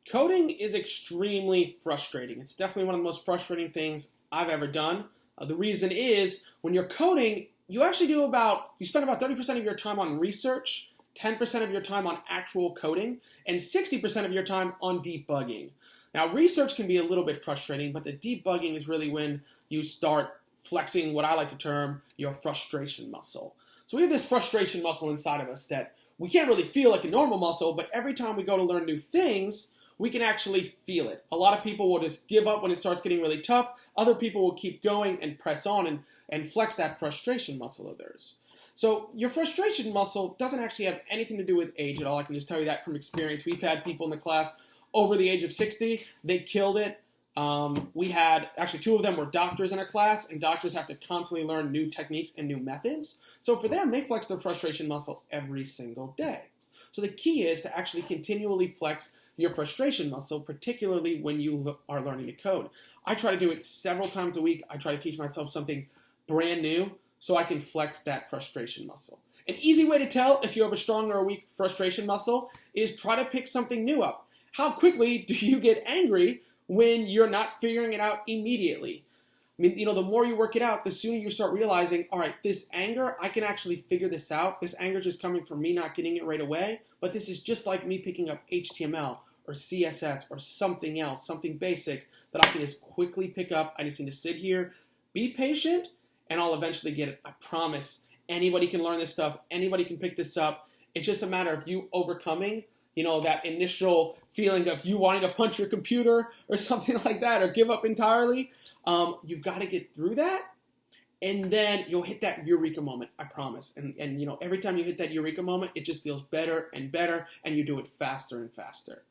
Coding is extremely frustrating. It's definitely one of the most frustrating things I've ever done. The reason is when you're coding, you spend about 30% of your time on research, 10% of your time on actual coding, and 60% of your time on debugging. Now, research can be a little bit frustrating, but the debugging is really when you start flexing what I like to term your frustration muscle. So we have this frustration muscle inside of us that we can't really feel like a normal muscle, but every time we go to learn new things, we can actually feel it. A lot of people will just give up when it starts getting really tough. Other people will keep going and press on and flex that frustration muscle of theirs. So your frustration muscle doesn't actually have anything to do with age at all. I can just tell you that from experience. We've had people in the class over the age of 60. They killed it. We had, actually 2 of them were doctors in a class, and doctors have to constantly learn new techniques and new methods. So for them, they flex their frustration muscle every single day. So the key is to actually continually flex your frustration muscle, particularly when you are learning to code. I try to do it several times a week. I try to teach myself something brand new so I can flex that frustration muscle. An easy way to tell if you have a strong or a weak frustration muscle is try to pick something new up. How quickly do you get angry when you're not figuring it out immediately? I mean, the more you work it out, the sooner you start realizing, all right, this anger, I can actually figure this out. This anger is just coming from me not getting it right away, but this is just like me picking up HTML or CSS or something else, something basic that I can just quickly pick up. I just need to sit here, be patient, and I'll eventually get it. I promise. Anybody can learn this stuff. Anybody can pick this up. It's just a matter of you overcoming that initial feeling of you wanting to punch your computer or something like that or give up entirely. You've got to get through that, and then you'll hit that eureka moment, I promise. And every time you hit that eureka moment, it just feels better and better, and you do it faster and faster.